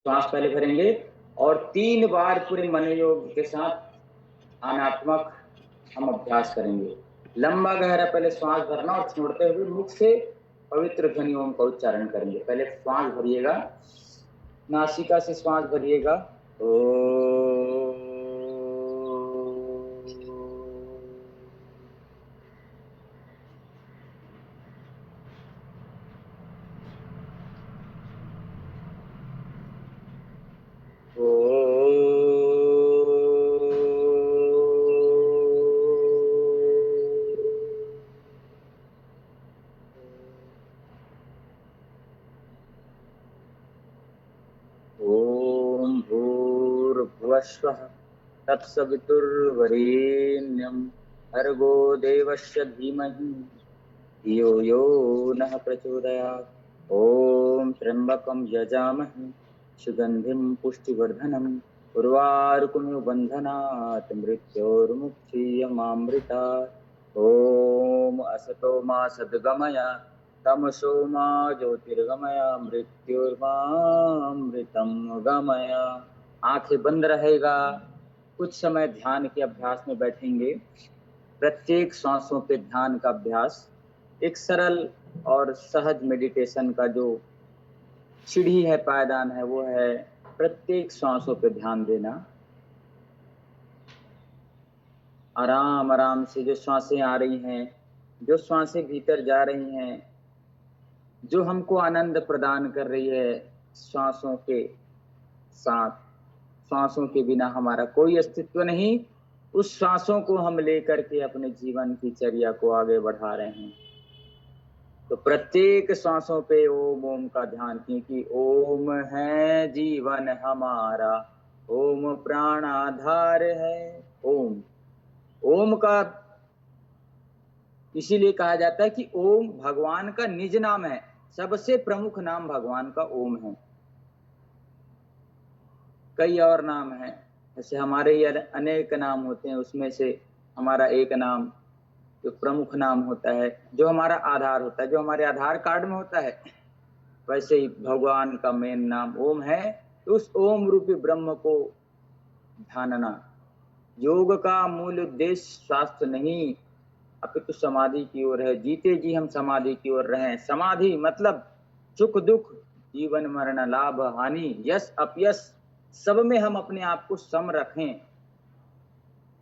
श्वास पहले भरेंगे और 3 बार पूरे मनोयोग के साथ अनात्मक हम अभ्यास करेंगे। लंबा गहरा पहले श्वास भरना और छोड़ते हुए मुख से पवित्र ध्वनि ओम का उच्चारण करेंगे। पहले श्वास भरिएगा, नासिका से श्वास भरिएगा। ओम भूर्भुवस्वः तत्सवितुर्वरेण्यं भर्गो देवस्य धीमहि धियो यो नः प्रचोदयात्। ओम त्र्यंबकं यजामहे सुगंधिं पुष्टिवर्धनम् उर्वारुकमिव बन्धनात् मृत्योर्मुक्षीयमामृतात्। ओम असतो मा सद्गमय तमसो मा ज्योतिर्गमय मृत्युर्मामृतं गमय। आंखें बंद रहेगा। कुछ समय ध्यान के अभ्यास में बैठेंगे। प्रत्येक सांसों पे ध्यान का अभ्यास, एक सरल और सहज मेडिटेशन का जो सीढ़ी है, पायदान है, वो है प्रत्येक सांसों पे ध्यान देना। आराम आराम से जो सांसें आ रही हैं, जो सांसें भीतर जा रही हैं, जो हमको आनंद प्रदान कर रही है, सांसों के साथ, सांसों के बिना हमारा कोई अस्तित्व नहीं। उस सांसों को हम लेकर के अपने जीवन की चर्या को आगे बढ़ा रहे हैं। तो प्रत्येक सांसों पे ओम ओम का ध्यान, क्योंकि ओम है जीवन हमारा, ओम प्राणाधार है। ओम ओम का इसीलिए कहा जाता है कि ओम भगवान का निज नाम है। सबसे प्रमुख नाम भगवान का ओम है। कई और नाम हैं, जैसे हमारे ये अनेक नाम होते हैं, उसमें से हमारा एक नाम जो प्रमुख नाम होता है, जो हमारा आधार होता है, जो हमारे आधार कार्ड में होता है, वैसे ही भगवान का मेन नाम ओम है। तो उस ओम रूपी ब्रह्म को ध्यानना। योग का मूल उद्देश्य शास्त्र नहीं, अपितु समाधि की ओर है। जीते जी हम समाधि की ओर रहें। समाधि मतलब सुख दुख, जीवन मरण, लाभ हानि, यश अपयश, सब में हम अपने आप को सम रखें।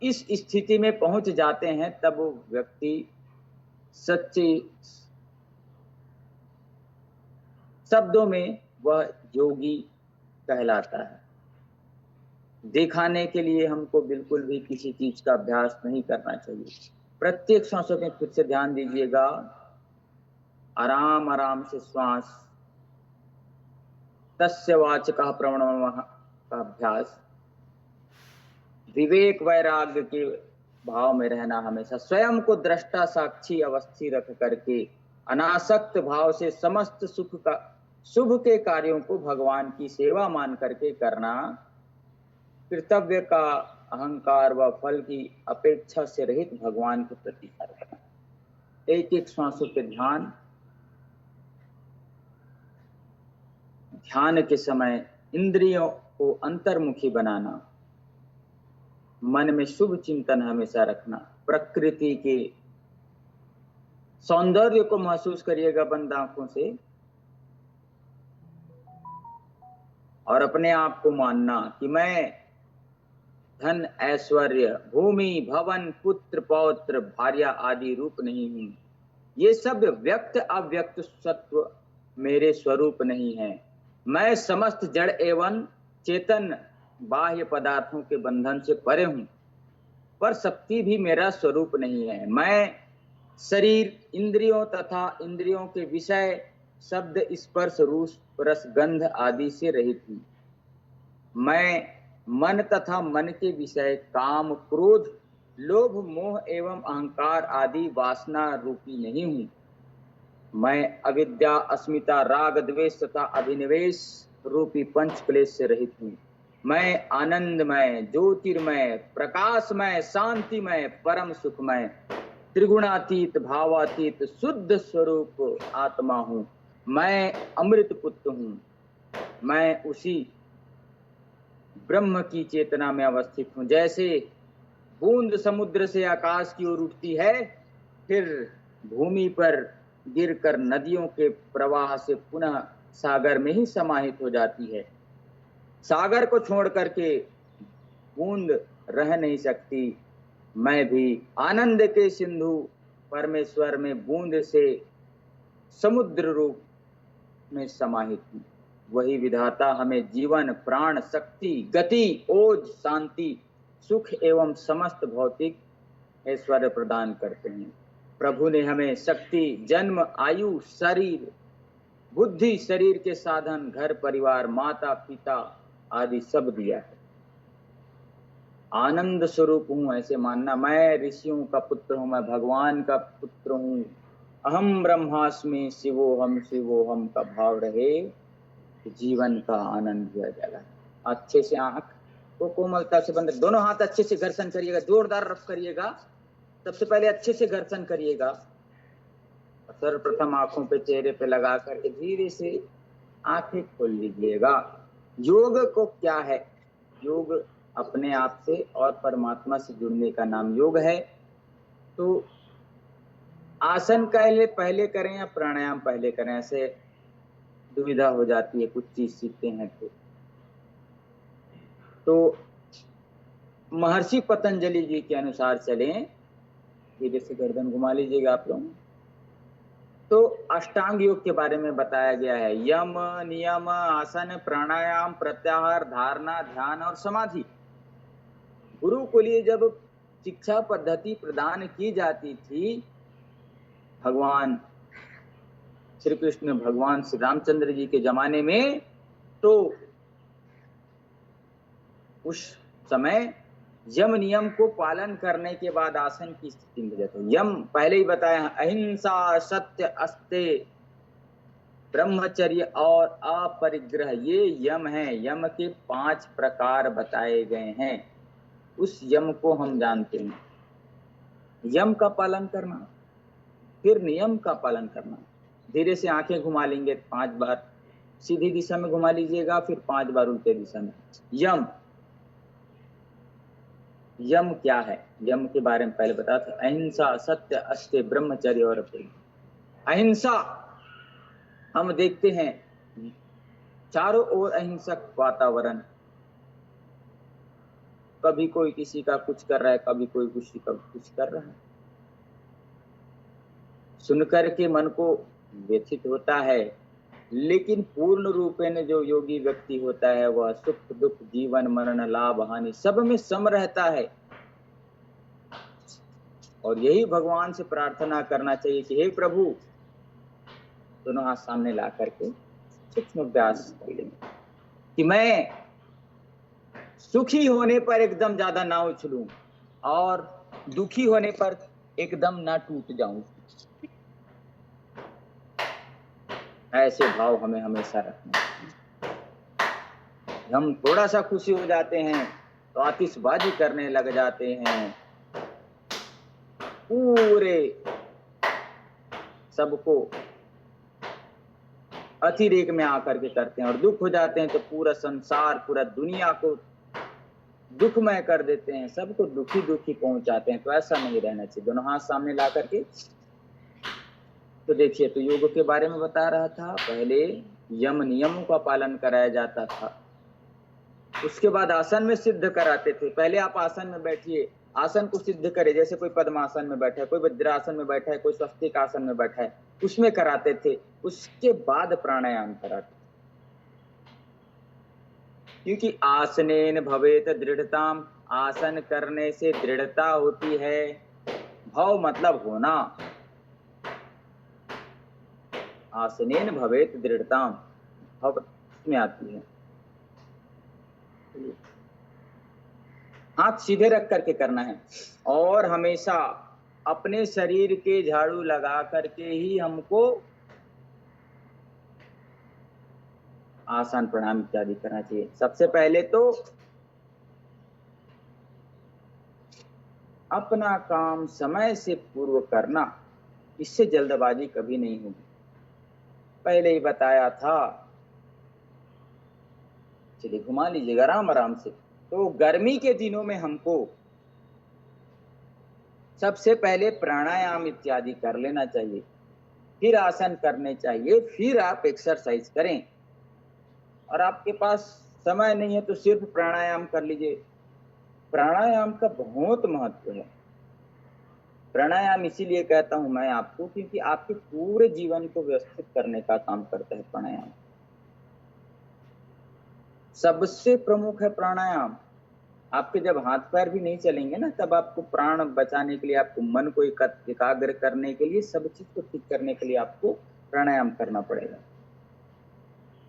इस स्थिति में पहुंच जाते हैं, तब वो व्यक्ति सच्चे शब्दों में वह योगी कहलाता है। दिखाने के लिए हमको बिल्कुल भी किसी चीज का अभ्यास नहीं करना चाहिए। प्रत्येक सांसों में फिर से ध्यान दीजिएगा। आराम आराम से श्वास, तस्य वाचकः प्रणवः का अभ्यास। विवेक वैराग्य के भाव में रहना, हमेशा स्वयं को दृष्टा साक्षी अवस्थी रख करके अनासक्त भाव से समस्त सुख का, शुभ के कार्यों को भगवान की सेवा मान करके करना। कर्तव्य का अहंकार व फल की अपेक्षा से रहित भगवान के प्रति करना। एक एक श्वासों पे ध्यान। ध्यान के समय इंद्रियों को अंतर्मुखी बनाना, मन में शुभ चिंतन हमेशा रखना। प्रकृति के सौंदर्य को महसूस करिएगा बंद आंखों से, और अपने आप को मानना कि मैं धन ऐश्वर्य भूमि भवन पुत्र पौत्र भार्या आदि रूप नहीं हूं। ये सब व्यक्त अव्यक्त सत्व मेरे स्वरूप नहीं है। मैं समस्त जड़ एवं चेतन बाह्य पदार्थों के बंधन से परे हूं, पर शक्ति भी मेरा स्वरूप नहीं है। मैं शरीर इंद्रियों तथा इंद्रियों के विषय शब्द स्पर्श रूप रस गंध आदि से रहित हूं। मैं मन तथा मन के विषय काम क्रोध लोभ मोह एवं अहंकार आदि वासना रूपी नहीं हूं। मैं अविद्या अस्मिता राग द्वेष तथा अभिनिवेश रूपी पंच क्लेश से रहित हूं। मैं आनंदमय ज्योतिर्मय प्रकाशमय शांतिमय परम सुखमय त्रिगुणातीत भावातीत शुद्ध स्वरूप आत्मा हूं। मैं अमृत पुत्र हूं। मैं उसी ब्रह्म की चेतना में अवस्थित हूं। जैसे बूंद समुद्र से आकाश की ओर उठती है, फिर भूमि पर गिरकर नदियों के प्रवाह से पुनः सागर में ही समाहित हो जाती है। सागर को छोड़ करके बूंद रह नहीं सकती। मैं भी आनंद के सिंधु परमेश्वर में बूंद से समुद्र रूप में समाहित हूं। वही विधाता हमें जीवन, प्राण, शक्ति, गति, ओज, शांति, सुख एवं समस्त भौतिक ऐश्वर्य प्रदान करते हैं। प्रभु ने हमें शक्ति, जन्म, आयु, शरीर, बुद्धि, शरीर के साधन, घर परिवार, माता पिता आदि सब दिया है। आनंद स्वरूप हूं ऐसे मानना। मैं ऋषियों का पुत्र हूं, मैं भगवान का पुत्र हूं। अहम ब्रह्मास्मि शिवोहम का भाव रहे, जीवन का आनंद दिया जाएगा। अच्छे से आंख को कोमलता से बंद, दोनों हाथ अच्छे से घर्षण करिएगा, जोरदार रफ करिएगा। सबसे पहले अच्छे से घर्षण करिएगा। सर्वप्रथम आंखों पे, चेहरे पे लगा करके धीरे से आंखें खोल लीजिएगा। योग को क्या है? योग अपने आप से और परमात्मा से जुड़ने का नाम योग है। तो आसन पहले करें या प्राणायाम पहले करें, ऐसे दुविधा हो जाती है कुछ चीज सीखते हैं तो महर्षि पतंजलि जी के अनुसार चलें। धीरे से गर्दन घुमा लीजिएगा आप लोग। तो अष्टांग योग के बारे में बताया गया है। यम, नियम, आसन, प्राणायाम, प्रत्याहार, धारणा, ध्यान और समाधि। गुरुकुलीय जब शिक्षा पद्धति प्रदान की जाती थी, भगवान श्री कृष्ण, भगवान श्री रामचंद्र जी के जमाने में, तो उस समय यम नियम को पालन करने के बाद आसन की स्थिति में जाते हैं। यम पहले ही बताया, अहिंसा, सत्य, अस्तेय, ब्रह्मचर्य और अपरिग्रह, ये यम है। यम के 5 प्रकार बताए गए हैं। उस यम को हम जानते हैं। यम का पालन करना, फिर नियम का पालन करना। धीरे से आंखें घुमा लेंगे 5 बार, सीधी दिशा में घुमा लीजिएगा, फिर 5 बार उल्टे दिशा में। यम, यम क्या है? यम के बारे में पहले बताया था। अहिंसा, सत्य, अस्तेय, ब्रह्मचर्य और अपरिग्रह। अहिंसा, हम देखते हैं चारों ओर अहिंसक वातावरण। कभी कोई किसी का कुछ कर रहा है, कभी कोई किसी का कुछ कर रहा है। सुनकर के मन को व्यथित होता है, लेकिन पूर्ण रूपेण जो योगी व्यक्ति होता है, वह सुख दुख, जीवन मरण, लाभ हानि सब में सम रहता है। और यही भगवान से प्रार्थना करना चाहिए कि हे प्रभु, दोनों हाथ सामने ला करके सूक्ष्म अभ्यास कर लेंगे कि मैं सुखी होने पर एकदम ज्यादा ना उछलूं और दुखी होने पर एकदम ना टूट जाऊं। ऐसे भाव हमें हमेशा रखना है। हम थोड़ा सा खुशी हो जाते हैं तो आतिशबाजी करने लग जाते हैं, पूरे सबको अतिरेक में आकर के करते हैं। और दुख हो जाते हैं तो पूरा संसार, पूरा दुनिया को दुखमय कर देते हैं, सबको दुखी दुखी पहुंचाते हैं। तो ऐसा नहीं रहना चाहिए। दोनों हाथ सामने ला करके तो देखिए, तो योग के बारे में बता रहा था। पहले यम नियमों का पालन कराया जाता था, उसके बाद आसन में सिद्ध कराते थे। पहले आप आसन में बैठिए, आसन को सिद्ध करे। जैसे कोई पद्मासन में बैठा है, कोई वज्रासन में बैठा है, कोई स्वस्तिक आसन में बैठा है, उसमें कराते थे। उसके बाद प्राणायाम कराते थे, क्योंकि आसनेन भवेत दृढ़ताम, आसन करने से दृढ़ता होती है। भव मतलब होना, आसनेन भवेत दृढ़ताम, भव में आती है। हाथ सीधे रख करके करना है और हमेशा अपने शरीर के झाड़ू लगा करके ही हमको आसन प्राणायाम इत्यादि करना चाहिए। सबसे पहले तो अपना काम समय से पूर्व करना, इससे जल्दबाजी कभी नहीं होगी। पहले ही बताया था चलिए घुमा लीजिएगा आराम आराम से। तो गर्मी के दिनों में हमको सबसे पहले प्राणायाम इत्यादि कर लेना चाहिए, फिर आसन करने चाहिए, फिर आप एक्सरसाइज करें। और आपके पास समय नहीं है तो सिर्फ प्राणायाम कर लीजिए। प्राणायाम का बहुत महत्व है। प्राणायाम इसीलिए कहता हूं मैं आपको क्योंकि आपके पूरे जीवन को व्यवस्थित करने का काम करता है प्राणायाम। सबसे प्रमुख है प्राणायाम। आपके जब हाथ पैर भी नहीं चलेंगे ना, तब आपको प्राण बचाने के लिए, आपको मन को एकाग्र करने के लिए, सब चीज को ठीक करने के लिए आपको प्राणायाम करना पड़ेगा।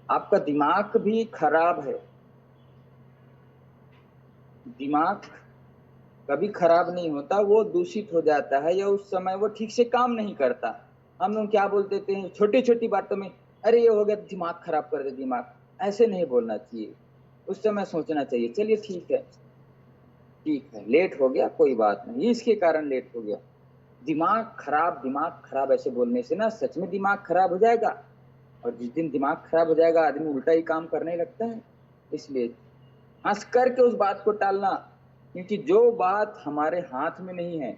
आपका दिमाग भी खराब है। दिमाग कभी खराब नहीं होता, वो दूषित हो जाता है या उस समय वो ठीक से काम नहीं करता। हम लोग क्या बोल देते हैं छोटी छोटी बातों में, अरे ये हो गया, दिमाग खराब कर दे दिमाग। ऐसे नहीं बोलना चाहिए, उस समय सोचना चाहिए चलिए ठीक है लेट हो गया, कोई बात नहीं, इसके कारण लेट हो गया। दिमाग खराब ऐसे बोलने से ना सच में दिमाग खराब हो जाएगा। और जिस दिन दिमाग खराब हो जाएगा आदमी उल्टा ही काम करने लगता है। इसलिए हंस करके उस बात को टालना, क्योंकि जो बात हमारे हाथ में नहीं है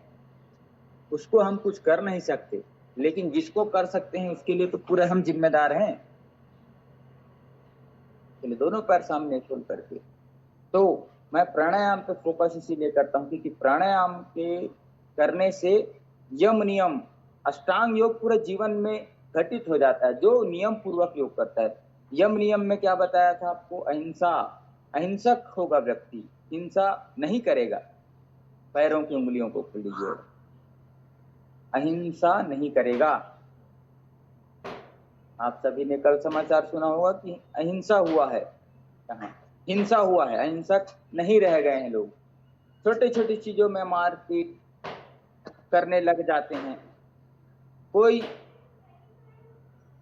उसको हम कुछ कर नहीं सकते, लेकिन जिसको कर सकते हैं उसके लिए तो पूरे हम जिम्मेदार हैं। चलिए दोनों पैर सामने खोल करके। तो मैं प्राणायाम पे फोकस इसीलिए करता हूँ क्योंकि प्राणायाम के करने से यम नियम अष्टांग योग पूरे जीवन में घटित हो जाता है। जो नियम पूर्वक योग करता है, यम नियम में क्या बताया था आपको, अहिंसा, अहिंसक होगा व्यक्ति, हिंसा नहीं करेगा। पैरों की उंगलियों को खोल लीजिए, अहिंसा नहीं करेगा। आप सभी ने कल समाचार सुना होगा कि अहिंसा हुआ है, कहाँ हिंसा हुआ है, अहिंसक नहीं रह गए हैं लोग। छोटी छोटी चीजों में मारपीट करने लग जाते हैं। कोई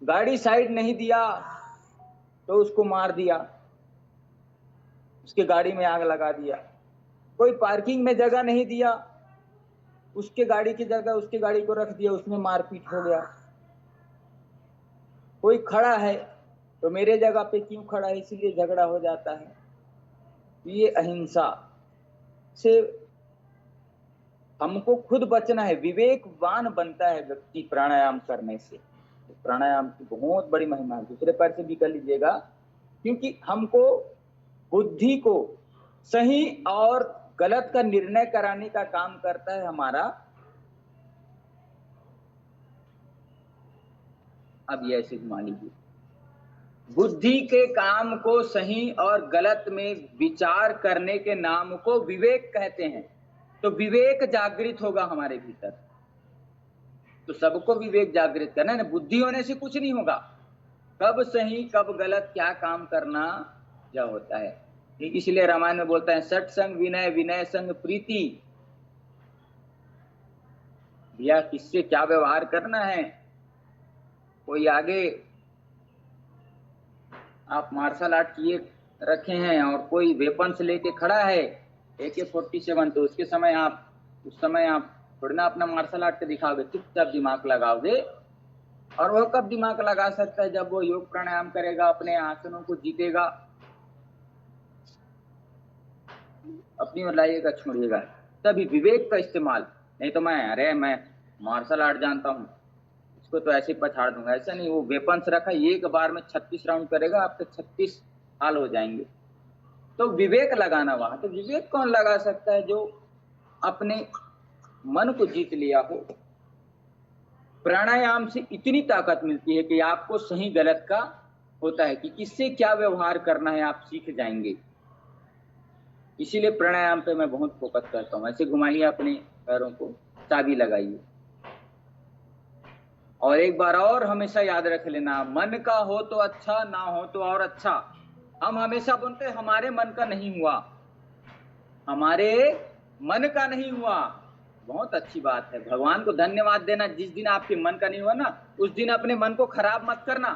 गाड़ी साइड नहीं दिया तो उसको मार दिया, उसके गाड़ी में आग लगा दिया। कोई पार्किंग में जगह नहीं दिया, उसके गाड़ी की जगह उसके गाड़ी को रख दिया, उसमें मारपीट हो गया। कोई खड़ा है तो मेरे जगह पे क्यों खड़ा है, इसीलिए झगड़ा हो जाता है। ये अहिंसा से हमको खुद बचना है, विवेकवान बनता है व्यक्ति प्राणायाम करने से। प्राणायाम की बहुत बड़ी महिमा है। दूसरे पैर से भी कर लीजिएगा, क्योंकि हमको बुद्धि को सही और गलत का निर्णय कराने का काम करता है हमारा। अब ये ऐसे घुमा लीजिए, बुद्धि के काम को सही और गलत में विचार करने के नाम को विवेक कहते हैं। तो विवेक जागृत होगा हमारे भीतर, तो सबको विवेक जागृत करना है ना। बुद्धि होने से कुछ नहीं होगा, कब सही कब गलत क्या काम करना क्या होता है। इसलिए रामायण में बोलता है सत्संग विनय, विनय संग प्रीति। भैया किससे क्या व्यवहार करना है। कोई आगे आप मार्शल आर्ट किए रखे हैं और कोई वेपन्स लेके खड़ा है AK-47, तो उसके समय आप उस समय आप थोड़ी ना अपना मार्शल आर्ट के दिखाओगे, चुपचाप दिमाग लगाओगे। और वह कब दिमाग लगा सकता है, जब वो योग प्राणायाम करेगा, अपने आसनों को जीतेगा। अपनी ओर लाइएगा, छोड़िएगा, तभी विवेक का इस्तेमाल। नहीं तो मैं मार्शल आर्ट जानता हूँ, इसको तो ऐसे पछाड़ दूंगा, ऐसा नहीं। वो वेपन्स रखा, एक बार में 36 राउंड करेगा, आपके 36 हाल हो जाएंगे। तो विवेक लगाना वहां, तो विवेक कौन लगा सकता है, जो अपने मन को जीत लिया हो। प्राणायाम से इतनी ताकत मिलती है कि आपको सही गलत का होता है कि किससे क्या व्यवहार करना है, आप सीख जाएंगे। इसीलिए प्राणायाम पे मैं बहुत फोकस करता हूँ। ऐसे घुमाइए अपने पैरों को, चाबी लगाइए। और एक बार और हमेशा याद रख लेना, मन का हो तो अच्छा, ना हो तो और अच्छा। हम हमेशा बोलते हैं हमारे मन का नहीं हुआ, हमारे मन का नहीं हुआ। बहुत अच्छी बात है, भगवान को धन्यवाद देना। जिस दिन आपके मन का नहीं हुआ ना, उस दिन अपने मन को खराब मत करना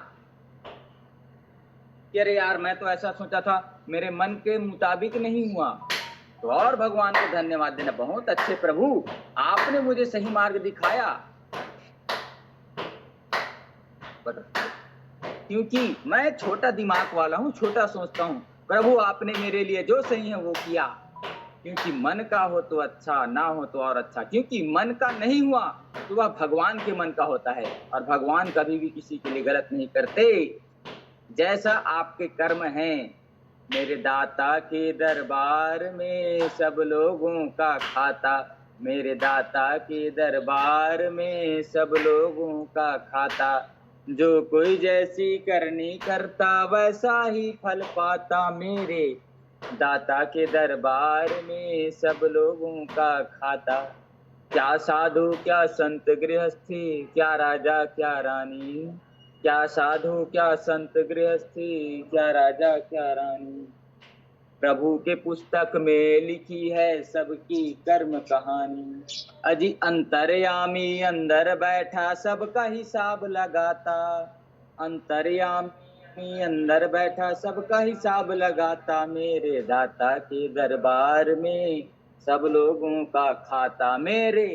कि अरे यार मैं तो ऐसा सोचा था, मेरे मन के मुताबिक नहीं हुआ। तो और भगवान को धन्यवाद देना, बहुत अच्छे प्रभु, आपने मुझे सही मार्ग दिखाया। क्योंकि मैं छोटा दिमाग वाला हूँ, छोटा सोचता हूँ, प्रभु आपने मेरे लिए जो सही है वो किया, क्योंकि मन का हो तो अच्छा, ना हो तो और अच्छा। क्योंकि मन का नहीं हुआ तो वह भगवान के मन का होता है, और भगवान कभी भी किसी के लिए गलत नहीं करते। जैसा आपके कर्म हैं, मेरे दाता के दरबार में सब लोगों का खाता, मेरे दाता के दरबार में सब लोगों का खाता। जो कोई जैसी करनी करता वैसा ही फल पाता, मेरे दाता के दरबार में सब लोगों का खाता। क्या साधु क्या संत गृहस्थी, क्या राजा क्या रानी, क्या साधु क्या संत गृहस्थी, क्या राजा क्या रानी। प्रभु के पुस्तक में लिखी है सबकी कर्म कहानी। अजी अंतर्यामी अंदर बैठा सबका हिसाब लगाता, अंतर्यामी अंदर बैठा सबका हिसाब लगाता, मेरे दाता के दरबार में सब लोगों का खाता, मेरे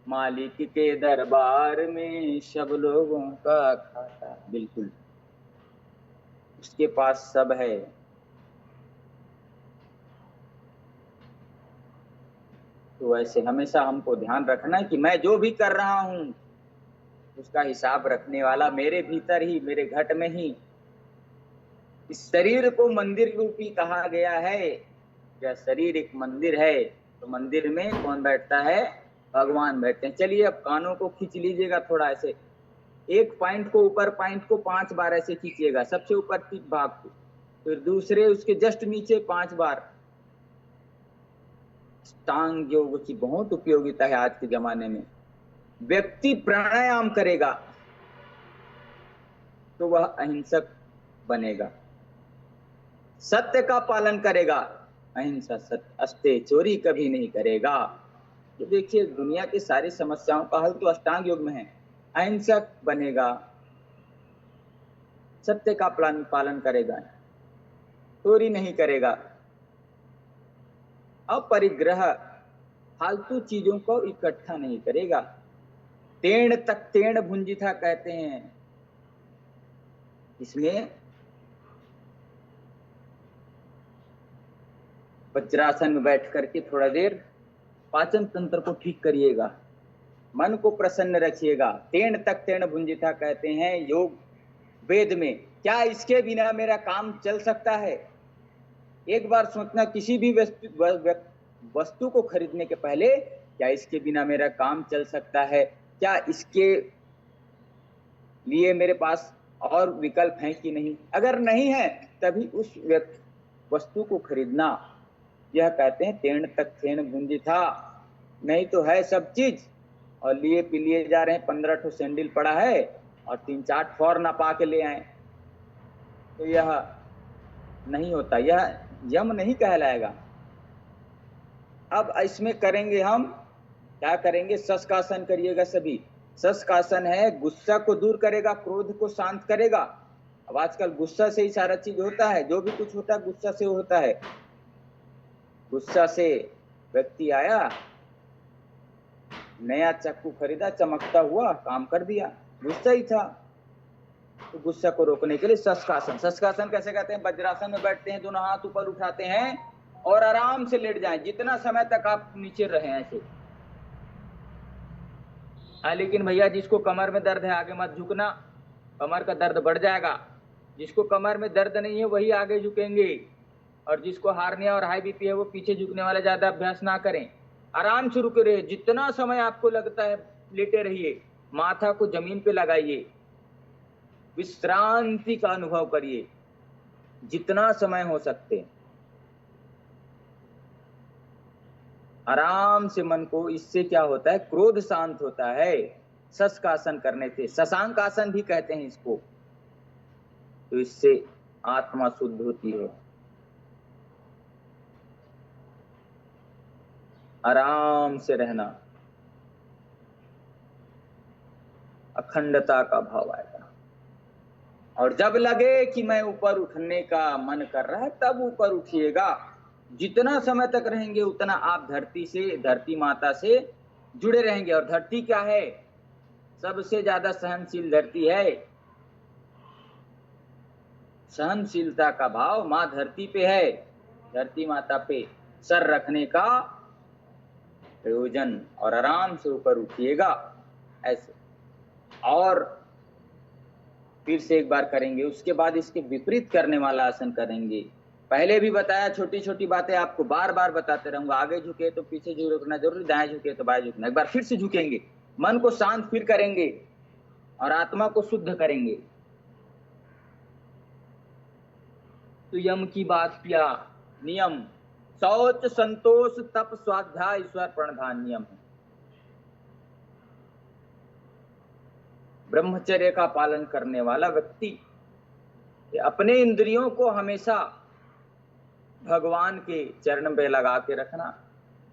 मालिक के दरबार में सब लोगों का खाता। बिल्कुल उसके पास सब है। तो ऐसे हमेशा हमको ध्यान रखना है कि मैं जो भी कर रहा हूं उसका हिसाब रखने वाला मेरे भीतर ही, मेरे घट में ही। इस शरीर को मंदिर रूपी कहा गया है। यह शरीर एक मंदिर है, तो मंदिर में कौन बैठता है? भगवान बैठते हैं। चलिए अब कानों को खींच लीजिएगा थोड़ा ऐसे, एक पॉइंट को ऊपर, पॉइंट को 5 बार ऐसे खींचिएगा, सबसे ऊपर की भाग को, फिर दूसरे उसके जस्ट नीचे 5 बार। अष्टांग योग की बहुत उपयोगिता है आज के जमाने में। व्यक्ति प्राणायाम करेगा तो वह अहिंसक बनेगा, सत्य का पालन करेगा, अहिंसा सत्य, अस्ते चोरी कभी नहीं करेगा। तो देखिए दुनिया की सारी समस्याओं का हल तो अष्टांग योग में है। अहिंसक बनेगा, सत्य का पालन करेगा, चोरी नहीं करेगा, अपरिग्रह, फालतू चीजों को इकट्ठा नहीं करेगा। तेण तक तेण भुंजिथा कहते हैं। इसमें वज्रासन में बैठ करके थोड़ा देर पाचन तंत्र को ठीक करिएगा, मन को प्रसन्न रखिएगा। तेण तक तेण भुंजिथा कहते हैं योग वेद में। क्या इसके बिना मेरा काम चल सकता है? एक बार सोचना, किसी भी वस्तु को खरीदने के पहले, क्या इसके बिना मेरा काम चल सकता है? क्या इसके लिए मेरे पास और विकल्प हैं कि नहीं? अगर नहीं है तभी उस वस्तु को खरीदना। यह कहते हैं तेण तक तेण भुंजिथा। नहीं तो है सब चीज और लिए पिलिए जा रहे हैं, 15 ठो सैंडल पड़ा है और 3-4 फौर ना पा के ले आए, तो यह नहीं होता, यह यम नहीं कहलाएगा। अब इसमें करेंगे हम क्या करेंगे? शस्कासन करिएगा सभी। शस्कासन है गुस्सा को दूर करेगा, क्रोध को शांत करेगा। अब आजकल गुस्सा से ही सारा चीज होता है, जो भी कुछ होता है गुस्सा से होता है। गुस्सा से व्यक्ति आया, नया चाकू खरीदा, चमकता हुआ काम कर दिया, गुस्सा ही था। तो गुस्सा को रोकने के लिए शस्कासन। शस्कासन कैसे कहते हैं? वज्रासन में बैठते हैं, दोनों हाथ ऊपर उठाते हैं और आराम से लेट जाएं, जितना समय तक आप नीचे रहे ऐसे। हाँ, लेकिन भैया जिसको कमर में दर्द है आगे मत झुकना, कमर का दर्द बढ़ जाएगा। जिसको कमर में दर्द नहीं है वही आगे झुकेंगे, और जिसको हार्निया और हाई बीपी है वो पीछे झुकने वाला ज्यादा अभ्यास ना करें। आराम से रुके रहिए, जितना समय आपको लगता है लेटे रहिए, माथा को जमीन पे लगाइए, विश्रांति का अनुभव करिए जितना समय हो सकते। आराम से मन को, इससे क्या होता है? क्रोध शांत होता है शस्कासन करने से। शशांक आसन भी कहते हैं इसको। तो इससे आत्मा शुद्ध होती है। आराम से रहना, अखंडता का भाव आएगा। और जब लगे कि मैं ऊपर उठने का मन कर रहा है तब ऊपर उठिएगा। जितना समय तक रहेंगे उतना आप धरती से, धरती माता से जुड़े रहेंगे। और धरती क्या है? सबसे ज्यादा सहनशील धरती है। सहनशीलता का भाव माँ धरती पे है, धरती माता पे सर रखने का प्रयोजन, और आराम से ऊपर उठिएगा ऐसे। और फिर से एक बार करेंगे, उसके बाद इसके विपरीत करने वाला आसन करेंगे। पहले भी बताया, छोटी छोटी बातें आपको बार बार बताते रहूंगा। आगे झुके तो पीछे झुकना जरूरी, दाएं झुके तो बाएं झुकना। एक बार फिर से झुकेंगे, मन को शांत फिर करेंगे और आत्मा को शुद्ध करेंगे। तो यम की बात किया, नियम शौच संतोष तप स्वाध्याय ईश्वर प्रणिधान नियम है। ब्रह्मचर्य का पालन करने वाला व्यक्ति अपने इंद्रियों को हमेशा भगवान के चरण पे लगा के रखना,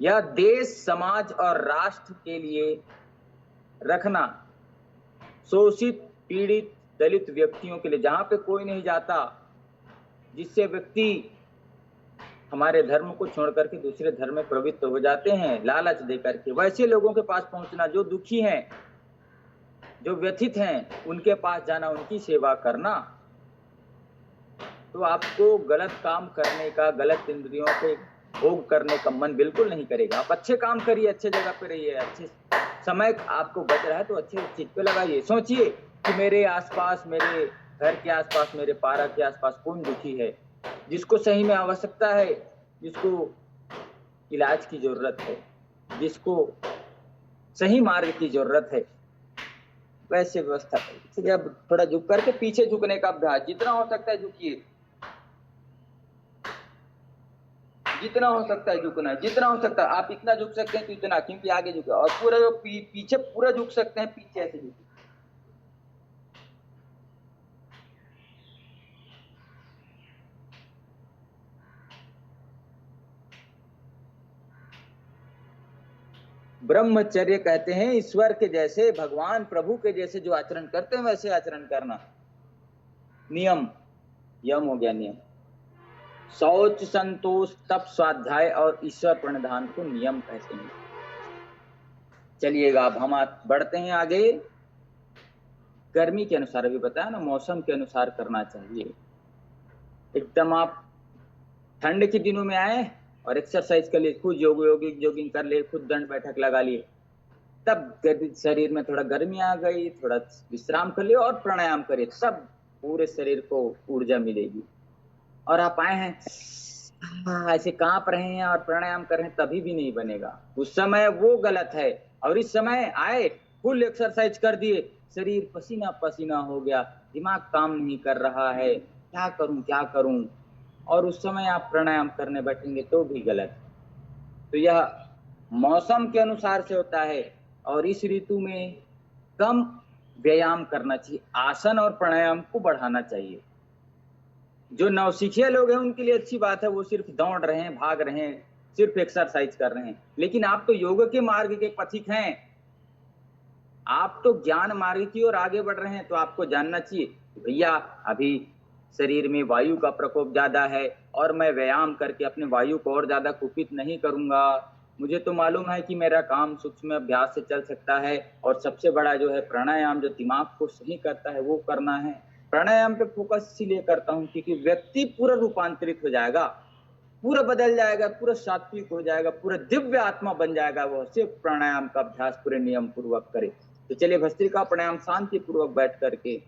या देश समाज और राष्ट्र के लिए रखना, शोषित पीड़ित दलित व्यक्तियों के लिए, जहां पे कोई नहीं जाता, जिससे व्यक्ति हमारे धर्म को छोड़ करके दूसरे धर्म में प्रवृत्त हो जाते हैं लालच देकर के, वैसे लोगों के पास पहुंचना, जो दुखी हैं, जो व्यथित हैं, उनके पास जाना, उनकी सेवा करना। तो आपको गलत काम करने का, गलत इंद्रियों के भोग करने का मन बिल्कुल नहीं करेगा। आप अच्छे काम करिए, अच्छे जगह पे रहिए, अच्छे समय आपको बच रहा है तो अच्छे चीज पे लगाइए। सोचिए कि मेरे आसपास, मेरे घर के आसपास, मेरे पार्क के आसपास कौन दुखी है, जिसको सही में आवश्यकता है, जिसको इलाज की जरूरत है, जिसको सही मार्ग की जरूरत है, वैसे व्यवस्था करिए। जब थोड़ा झुक करके पीछे झुकने का अभ्यास, जितना हो सकता है झुकिए, जितना हो सकता है झुकना, जितना हो सकता है। आप इतना झुक सकते हैं तो इतना, क्योंकि आगे झुके, और पूरा जो पीछे पूरा झुक सकते हैं, पीछे ऐसे झुके। ब्रह्मचर्य कहते हैं ईश्वर के जैसे, भगवान प्रभु के जैसे जो आचरण करते हैं वैसे आचरण करना। नियम, यम हो गया नियम। शौच संतोष तप स्वाध्याय और ईश्वर प्रणिधान को नियम कहते हैं। चलिएगा अब हम बढ़ते हैं आगे। गर्मी के अनुसार, अभी बताया ना, मौसम के अनुसार करना चाहिए। एकदम आप ठंड के दिनों में आए और एक्सरसाइज कर लिए, खुद जोगिंग कर लिए, खुद दंड बैठक लगा लिए, तब शरीर में थोड़ा गर्मी आ गई, थोड़ा विश्राम कर लिए और प्राणायाम करिए, सब पूरे शरीर को ऊर्जा मिलेगी। और आप आए हैं ऐसे कांप रहे हैं और प्राणायाम कर रहे हैं, तभी भी नहीं बनेगा। उस समय वो गलत है। और इस समय आए, फुल एक्सरसाइज कर दिए, शरीर पसीना पसीना हो गया, दिमाग काम नहीं कर रहा है, क्या करूं, और उस समय आप प्राणायाम करने बैठेंगे तो भी गलत। तो यह मौसम के अनुसार से होता है। और इस ऋतु में कम व्यायाम करना चाहिए, आसन और प्राणायाम को बढ़ाना चाहिए। जो नौसिखिया लोग हैं उनके लिए अच्छी बात है, वो सिर्फ दौड़ रहे हैं, भाग रहे हैं, सिर्फ एक्सरसाइज कर रहे हैं। लेकिन आप तो योग के मार्ग के पथिक हैं, आप तो ज्ञान मार्ग की ओर आगे बढ़ रहे हैं। तो आपको जानना चाहिए भैया अभी शरीर में वायु का प्रकोप ज्यादा है और मैं व्यायाम करके अपने वायु को और ज्यादा कुपित नहीं करूंगा। मुझे तो मालूम है कि मेरा काम सूक्ष्म अभ्यास से चल सकता है, और सबसे बड़ा जो है प्राणायाम, जो दिमाग को सही करता है, वो करना है। प्राणायाम पे फोकस इसीलिए करता हूँ क्योंकि व्यक्ति पूरा रूपांतरित हो जाएगा, पूरा बदल जाएगा, पूरा सात्विक हो जाएगा, पूरा दिव्य आत्मा बन जाएगा वो, सिर्फ प्राणायाम का अभ्यास पूरे नियम पूर्वक करे। तो चलिए भस्त्रिका प्राणायाम शांति पूर्वक बैठ करके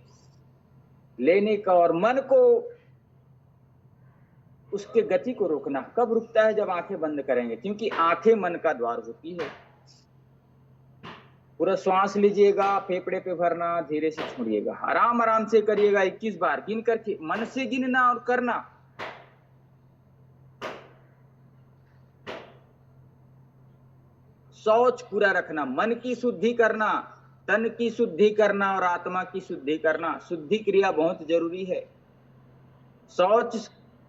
लेने का, और मन को, उसके गति को रोकना। कब रुकता है? जब आंखें बंद करेंगे, क्योंकि आंखें मन का द्वार होती है। पूरा श्वास लीजिएगा, फेफड़े पे भरना, धीरे से छोड़िएगा, आराम आराम से करिएगा। 21 बार गिन करके, मन से गिनना और करना। शौच पूरा रखना, मन की शुद्धि करना, तन की शुद्धि करना और आत्मा की शुद्धि करना। शुद्धि क्रिया बहुत जरूरी है। शौच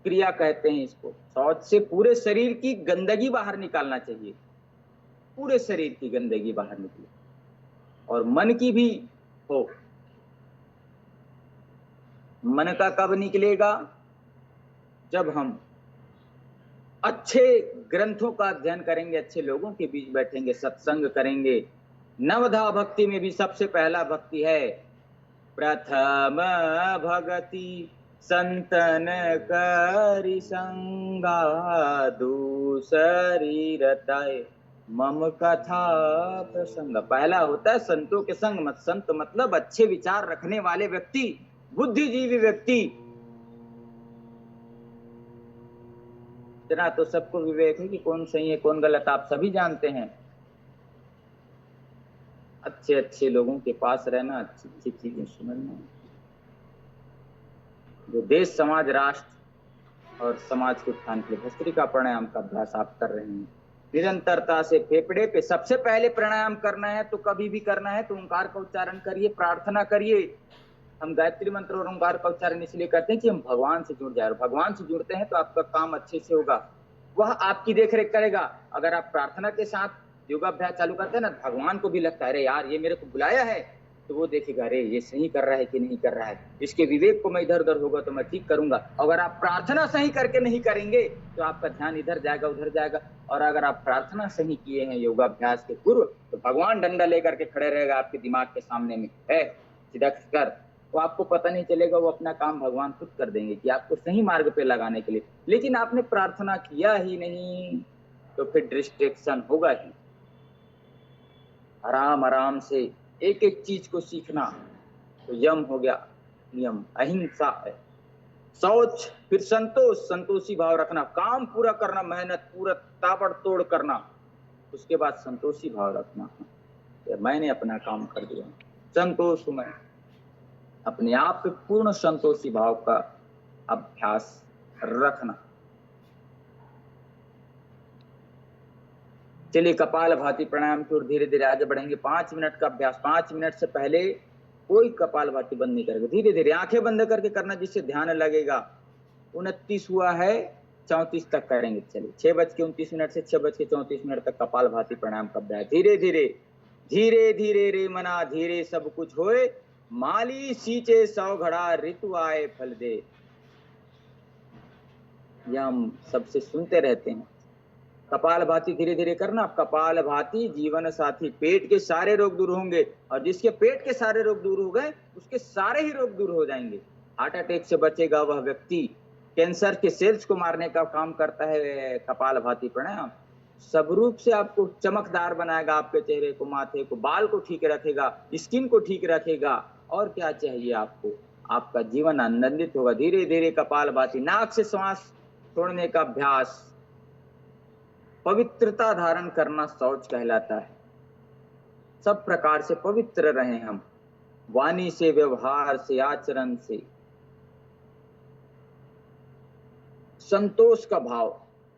क्रिया कहते हैं इसको। शौच से पूरे शरीर की गंदगी बाहर निकालना चाहिए, पूरे शरीर की गंदगी बाहर निकले, और मन की भी हो। मन का कब निकलेगा? जब हम अच्छे ग्रंथों का अध्ययन करेंगे, अच्छे लोगों के बीच बैठेंगे, सत्संग करेंगे। नवधा भक्ति में भी सबसे पहला भक्ति है प्रथम भगति संतन करि संगा दूसरी रताए मम कथा प्रसंग। पहला होता है संतों के संग मत। संत मतलब अच्छे विचार रखने वाले व्यक्ति, बुद्धिजीवी व्यक्ति। इतना तो सबको विवेक है कि कौन सही है कौन गलत आप सभी जानते हैं। अच्छे अच्छे लोगों के पास रहना, अच्छी अच्छी चीजें सुनना, जो देश समाज राष्ट्र और समाज के उत्थान के लिए भस्त्रिका प्राणायाम का अभ्यास आप कर रहे हैं निरंतरता से। फेफड़े पे सबसे पहले प्राणायाम करना है तो कभी भी करना है तो ओंकार का उच्चारण करिए, प्रार्थना करिए। हम गायत्री मंत्र और ओंकार का उच्चारण इसलिए करते हैं कि हम भगवान से जुड़ जाए, और भगवान से जुड़ते हैं तो आपका काम अच्छे से होगा, वह आपकी देखरेख करेगा। अगर आप प्रार्थना के साथ योगाभ्यास चालू करते हैं ना, भगवान को भी लगता है अरे यार ये मेरे को बुलाया है, तो वो देखेगा अरे ये सही कर रहा है कि नहीं कर रहा है, इसके विवेक को मैं इधर उधर होगा तो मैं ठीक करूंगा। अगर आप प्रार्थना सही करके नहीं करेंगे तो आपका ध्यान इधर जाएगा उधर जाएगा। और अगर आप प्रार्थना सही किए हैं योगाभ्यास के पूर्व तो भगवान डंडा लेकर के खड़े रहेगा आपके दिमाग के सामने में, है सिद्धक कर, तो आपको पता नहीं चलेगा, वो अपना काम भगवान खुद कर देंगे कि आपको सही मार्ग पे लगाने के लिए। लेकिन आपने प्रार्थना किया ही नहीं तो फिर डिस्ट्रैक्शन होगा ही। आराम आराम से एक एक चीज को सीखना। तो यम हो गया नियम, अहिंसा है, शौच, फिर संतोष, संतोषी भाव रखना, काम पूरा करना, मेहनत पूरा ताबड़तोड़ करना, उसके बाद संतोषी भाव रखना, मैंने अपना काम कर दिया, संतोष में अपने आप पे पूर्ण संतोषी भाव का अभ्यास रखना। चलिए कपालभाति प्राणायाम की ओर धीरे धीरे आगे बढ़ेंगे। 5 मिनट का अभ्यास। 5 मिनट से पहले कोई कपालभाति बंद नहीं करेगा, धीरे धीरे आंखें बंद करके करना जिससे ध्यान लगेगा। 29 हुआ है, 34 तक करेंगे। चलिए 6:29 से 6:34 तक कपालभाति प्राणायाम का अभ्यास। धीरे धीरे धीरे धीरे रे मना धीरे सब कुछ होए, माली सींचे 100 घड़ा ऋतु आए फल दे। यह हम सबसे सुनते रहते हैं। कपालभाति धीरे धीरे करना। कपालभाति जीवन साथी, पेट के सारे रोग दूर होंगे, और जिसके पेट के सारे रोग दूर हो गए उसके सारे ही रोग दूर हो जाएंगे। हार्ट अटैक से बचेगा वह व्यक्ति। कैंसर के सेल्स को मारने का काम करता है कपालभाति प्राणायाम। सब रूप से आपको चमकदार बनाएगा, आपके चेहरे को, माथे को, बाल को ठीक रखेगा, स्किन को ठीक रखेगा। और क्या चाहिए आपको, आपका जीवन आनंदित होगा। धीरे धीरे कपालभाति, नाक से श्वास छोड़ने का अभ्यास। पवित्रता धारण करना शौच कहलाता है। सब प्रकार से पवित्र रहें हम, वाणी से, व्यवहार से, आचरण से। संतोष का भाव,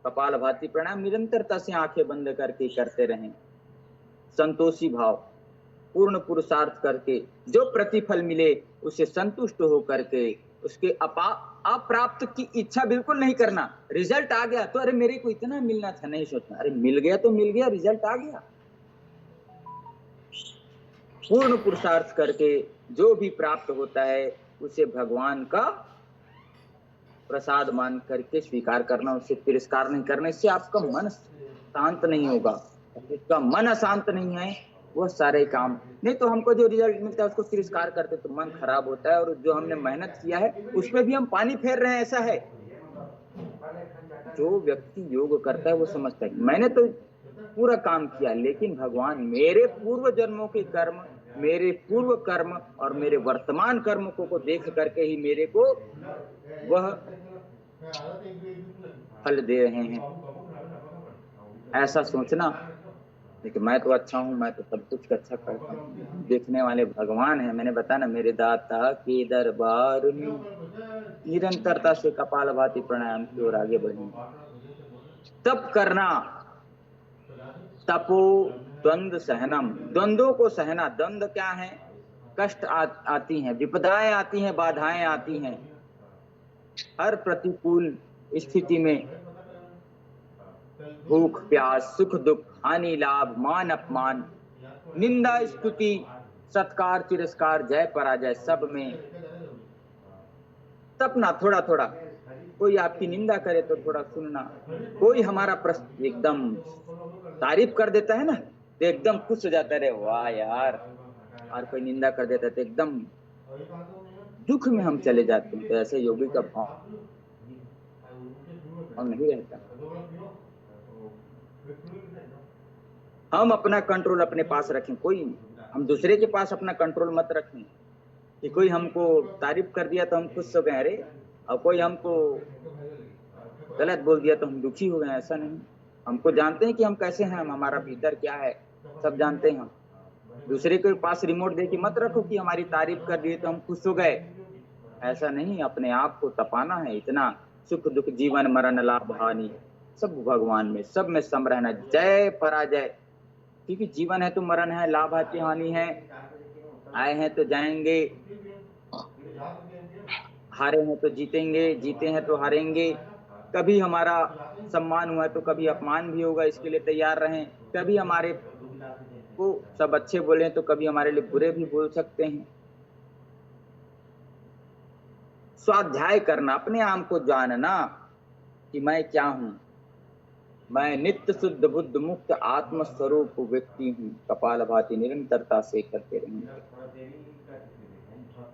कपालभाति प्राणायाम निरंतरता से आंखें बंद करके करते रहें। संतोषी भाव, पूर्ण पुरुषार्थ करके जो प्रतिफल मिले उसे संतुष्ट होकर के, उसके अप्राप्त की इच्छा बिल्कुल नहीं करना। रिजल्ट आ गया तो अरे मेरे को इतना मिलना था, नहीं सोचना, अरे मिल गया तो मिल गया, रिजल्ट आ गया। पूर्ण पुरुषार्थ करके जो भी प्राप्त होता है उसे भगवान का प्रसाद मान करके स्वीकार करना, उससे तिरस्कार नहीं करना। इससे आपका मन शांत नहीं होगा। जिसका मन अशांत नहीं है वह सारे काम, नहीं तो हमको जो रिजल्ट मिलता है उसको तिरस्कार करते तो मन खराब होता है, और जो हमने मेहनत किया है उसमें भी हम पानी फेर रहे हैं, ऐसा है। जो व्यक्ति योग करता है वो समझता है मैंने तो पूरा काम किया, लेकिन भगवान मेरे पूर्व जन्मों के कर्म, मेरे पूर्व कर्म और मेरे वर्तमान कर्म को देख करके ही मेरे को वह फल दे रहे हैं, ऐसा सोचना। लेकिन मैं तो अच्छा हूँ, मैं तो सब कुछ अच्छा करता हूँ, देखने वाले भगवान है। मैंने बताया ना, मेरे दाता के दरबार में निरंतरता से कपालभाति प्राणायाम की ओर आगे बढ़ेंगे। तप करना, तपो द्वंद्व सहनम, द्वंद्वों को सहना। द्वंद्व क्या है, कष्ट आती हैं, विपदाएं आती हैं, बाधाएं आती हैं। हर प्रतिकूल स्थिति में भूख प्यास, सुख दुख, हानि लाभ, मान अपमान, निंदा स्तुति, सत्कार तिरस्कार, जय पराजय, सब में तपना। थोड़ा थोड़ा कोई आपकी निंदा करे तो थोड़ा सुनना, कोई हमारा प्रश्न एकदम तारीफ कर देता है ना तो एकदम खुश हो जाता है, वाह यार। और कोई निंदा कर देता है तो एकदम दुख में हम चले जाते हैं। तो ऐसे योगी का भाव नहीं रहता। हम अपना कंट्रोल अपने पास रखें, कोई हम दूसरे के पास अपना कंट्रोल मत रखें कि कोई हमको तारीफ कर दिया तो हम खुश हो गए, अरे, और कोई हमको गलत बोल दिया तो हम दुखी हो गए। ऐसा नहीं। हमको जानते हैं कि हम कैसे हैं, हम हमारा भीतर क्या है, सब जानते हैं हम। दूसरे के पास रिमोट दे के मत रखो कि हमारी तारीफ कर दी तो हम खुश हो गए। ऐसा नहीं, अपने आप को तपाना है। इतना सुख दुख जीवन मरण लाभ हानि सब भगवान में, सब में सम रहना, जय पराजय। क्योंकि जीवन है तो मरण है, लाभ है हानि है, आए हैं तो जाएंगे, हारे हैं तो जीतेंगे, जीते हैं तो हारेंगे। कभी हमारा सम्मान हुआ तो कभी अपमान भी होगा, इसके लिए तैयार रहें। कभी हमारे को सब अच्छे बोले तो कभी हमारे लिए बुरे भी बोल सकते हैं। स्वाध्याय करना, अपने आप को जानना कि मैं क्या हूं। मैं नित्य शुद्ध बुद्ध मुक्त आत्म स्वरूप व्यक्ति हूँ। कपालभाति निरंतरता से करते रहेंगे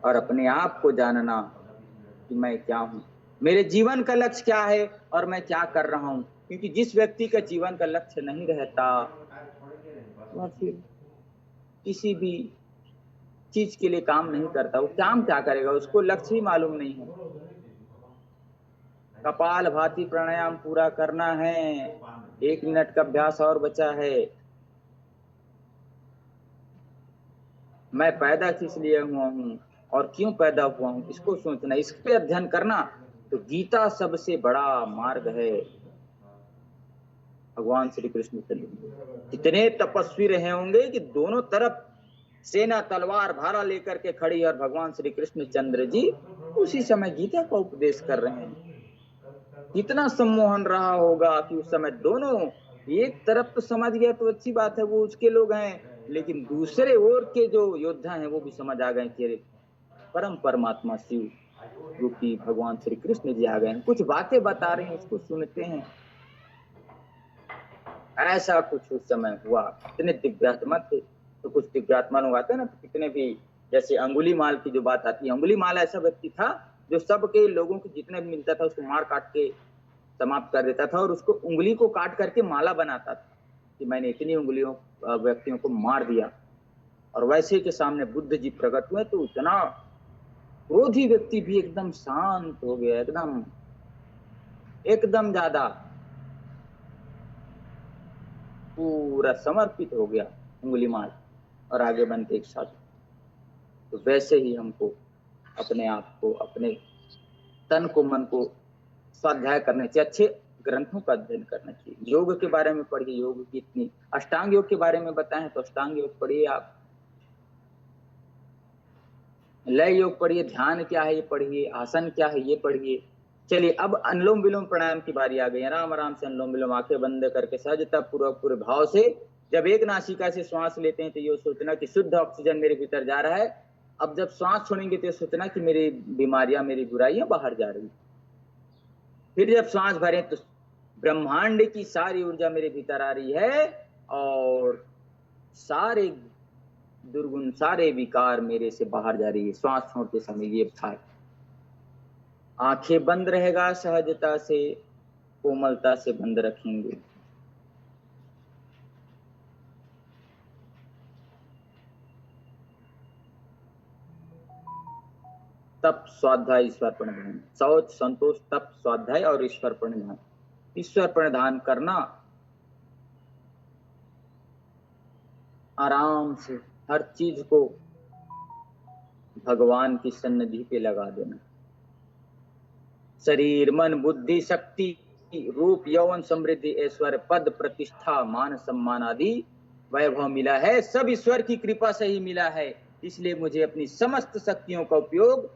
और अपने आप को जानना कि मैं क्या हूँ, मेरे जीवन का लक्ष्य क्या है और मैं क्या कर रहा हूँ। क्योंकि जिस व्यक्ति का जीवन का लक्ष्य नहीं रहता वह फिर किसी भी चीज के लिए काम नहीं करता। वो काम क्या करेगा, उसको लक्ष्य ही मालूम नहीं है। कपाल भाती प्राणायाम पूरा करना है। 1 मिनट का अभ्यास और बचा है। मैं पैदा किस लिए हुआ हूँ और क्यों पैदा हुआ हूँ, इसको सोचना, इस पे अध्ययन करना। तो गीता सबसे बड़ा मार्ग है। भगवान श्री कृष्ण इतने तपस्वी रहे होंगे कि दोनों तरफ सेना तलवार भाला लेकर के खड़ी, और भगवान श्री कृष्ण चंद्र जी उसी समय गीता का उपदेश कर रहे हैं। कितना सम्मोहन रहा होगा कि उस समय दोनों, एक तरफ तो समझ गया तो अच्छी बात है, वो उसके लोग हैं, लेकिन दूसरे ओर के जो योद्धा हैं वो भी समझ आ गए कि परम परमात्मा शिव जो कि भगवान श्री कृष्ण जी आ गए हैं, कुछ बातें बता रहे हैं, उसको सुनते हैं। ऐसा कुछ उस समय हुआ। कितने दिव्यात्मा थे। तो कुछ दिव्यात्मा लोग आते हैं ना, तो कितने भी, जैसे अंगुलीमाल की जो बात आती है, अंगुलीमाल ऐसा व्यक्ति था जो सबके लोगों को जितने भी मिलता था उसको मार काट के समाप्त कर देता था, और उसको उंगली को काट करके माला बनाता था कि मैंने इतनी उंगलियों व्यक्तियों को मार दिया। और वैसे के सामने बुद्ध जी प्रकट हुए तो इतना क्रोधी व्यक्ति भी एकदम शांत हो गया, एकदम एकदम ज्यादा पूरा समर्पित हो गया उंगलीमाल, और आगे बनते एक साथ। तो वैसे ही हमको अपने आप को, अपने तन को, मन को स्वाध्याय करने चाहिए। अच्छे ग्रंथों का अध्ययन करना चाहिए। योग के बारे में पढ़िए, योग की इतनी, अष्टांग योग के बारे में बताएं तो अष्टांग योग पढ़िए आप, लय योग पढ़िए, ध्यान क्या है ये पढ़िए, आसन क्या है ये पढ़िए। चलिए अब अनुलोम विलोम प्राणायाम की बारी आ गई। आराम आराम से अनुलोम विलोम, आंखें बंद करके सहजता पूर्वक पूरे भाव से जब एक नासिका से श्वास लेते हैं तो ये सोचना कि शुद्ध ऑक्सीजन मेरे भीतर जा रहा है। अब जब श्वास छोड़ेंगे तो ये सोचना कि मेरी बीमारियां, मेरी बुराइयां बाहर जा रही। फिर जब श्वास भरें तो ब्रह्मांड की सारी ऊर्जा मेरे भीतर आ रही है, और सारे दुर्गुण, सारे विकार मेरे से बाहर जा रही है श्वास छोड़ते समय। ये था, आंखें बंद रहेगा, सहजता से, कोमलता से बंद रखेंगे। तप स्वाध्याय ईश्वर प्रणिधान, शौच संतोष तप स्वाध्याय और ईश्वर प्रणिधान। ईश्वर प्रणिधान करना, आराम से हर चीज को भगवान की सन्निधि पे लगा देना। शरीर मन बुद्धि शक्ति रूप यौवन समृद्धि ऐश्वर्य पद प्रतिष्ठा मान सम्मान आदि वैभव मिला है, सब ईश्वर की कृपा से ही मिला है। इसलिए मुझे अपनी समस्त शक्तियों का उपयोग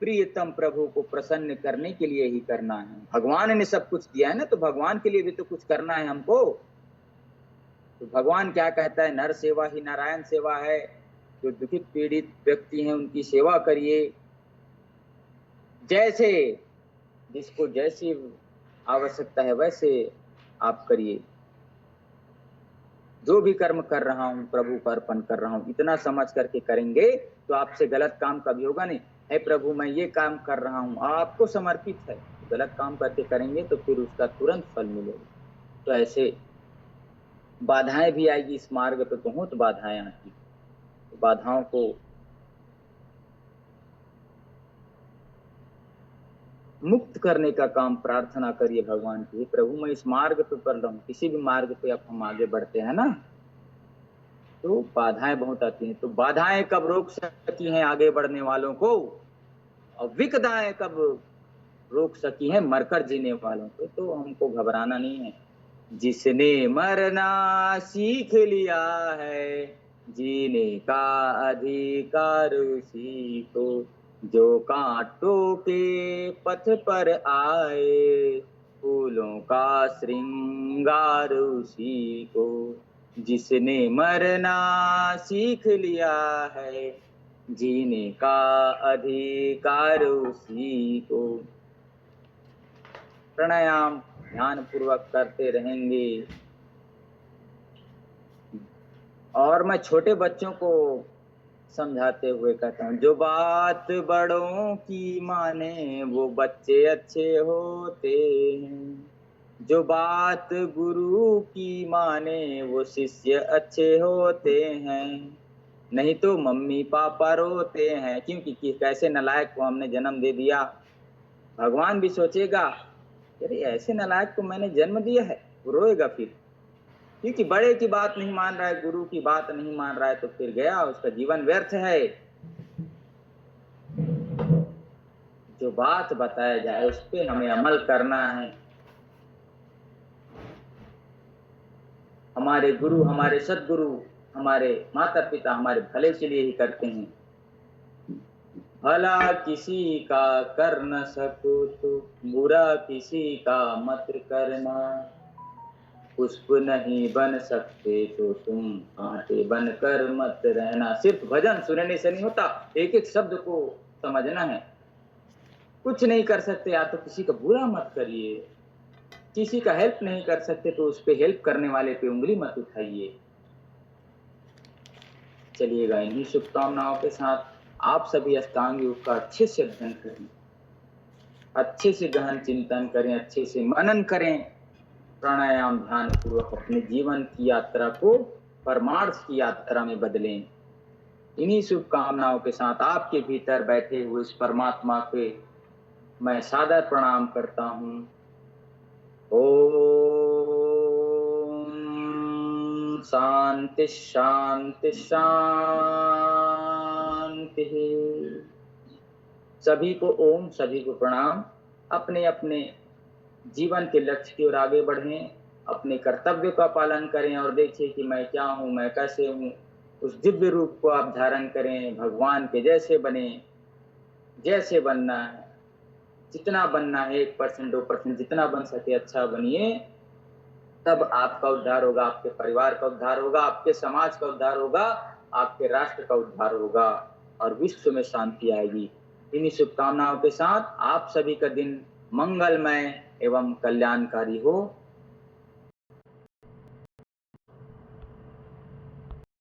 प्रियतम प्रभु को प्रसन्न करने के लिए ही करना है। भगवान ने सब कुछ दिया है ना, तो भगवान के लिए भी तो कुछ करना है हमको। तो भगवान क्या कहता है, नर सेवा ही नारायण सेवा है। जो दुखित पीड़ित व्यक्ति हैं उनकी सेवा करिए, जैसे जिसको जैसी आवश्यकता है वैसे आप करिए। जो भी कर्म कर रहा हूं प्रभु को अर्पण कर रहा हूं, इतना समझ करके करेंगे तो आपसे गलत काम कभी होगा नहीं। हे प्रभु मैं ये काम कर रहा हूँ, आपको समर्पित है। गलत काम करके करेंगे तो फिर उसका तुरंत फल मिलेगा। तो ऐसे बाधाएं भी आएगी इस मार्ग पे, बहुत बाधाएं आती, तो बाधाओं को मुक्त करने का काम प्रार्थना करिए भगवान की। प्रभु मैं इस मार्ग पे पड़ रहा हूँ, किसी भी मार्ग पे अब हम आगे बढ़ते हैं ना, तो बाधाएं बहुत आती हैं। तो बाधाएं कब रोक सकती हैं आगे बढ़ने वालों को, और विकदाएं कब रोक सकी हैं मरकर जीने वालों को। तो हमको घबराना नहीं है। जिसने मरना सीख लिया है, जीने का अधिकार उसी को। जो कांटों के पथ पर आए, फूलों का श्रृंगार उसी को। जिसने मरना सीख लिया है, जीने का अधिकार उसी को। प्राणायाम ध्यान पूर्वक करते रहेंगे। और मैं छोटे बच्चों को समझाते हुए कहता हूँ, जो बात बड़ों की माने वो बच्चे अच्छे होते हैं। जो बात गुरु की माने वो शिष्य अच्छे होते हैं। नहीं तो मम्मी पापा रोते हैं, क्योंकि कैसे नालायक को हमने जन्म दे दिया। भगवान भी सोचेगा अरे ऐसे नालायक को मैंने जन्म दिया है, वो रोएगा फिर, क्योंकि बड़े की बात नहीं मान रहा है, गुरु की बात नहीं मान रहा है, तो फिर गया, उसका जीवन व्यर्थ है। जो बात बताया जाए उस पे हमें अमल करना है। हमारे गुरु, हमारे सद्गुरु, हमारे माता पिता हमारे भले के लिए ही करते हैं। भला किसी का कर न सको तो बुरा किसी का मत करना। पुष्प नहीं बन सकते तो तुम कांटे बनकर मत रहना। सिर्फ भजन सुनने से नहीं होता, एक एक शब्द को समझना है। कुछ नहीं कर सकते या तो किसी का बुरा मत करिए, किसी का हेल्प नहीं कर सकते तो उस पे हेल्प करने वाले पे उंगली मत उठाइए। चलिएगा, इन्हीं शुभकामनाओं के साथ आप सभी अष्टांग योग का अच्छे से अध्ययन करें, अच्छे से गहन चिंतन करें, अच्छे से मनन करें, प्राणायाम ध्यान पूर्वक अपने जीवन की यात्रा को परमार्थ की यात्रा में बदलें। इन्हीं शुभकामनाओं के साथ आपके भीतर बैठे हुए इस परमात्मा के मैं सादर प्रणाम करता हूँ। ओम शांति शांति शांति। सभी को ओम, सभी को प्रणाम। अपने अपने जीवन के लक्ष्य की ओर आगे बढ़ें, अपने कर्तव्य का पालन करें और देखिए कि मैं क्या हूँ, मैं कैसे हूँ। उस दिव्य रूप को आप धारण करें, भगवान के जैसे बने, जैसे बनना है, जितना बनना है 1% 2% जितना बन सके अच्छा बनिए। तब आपका उद्धार होगा, आपके परिवार का उद्धार होगा, आपके समाज का उद्धार होगा, आपके राष्ट्र का उद्धार होगा और विश्व में शांति आएगी। इन्हीं शुभकामनाओं के साथ आप सभी का दिन मंगलमय एवं कल्याणकारी हो।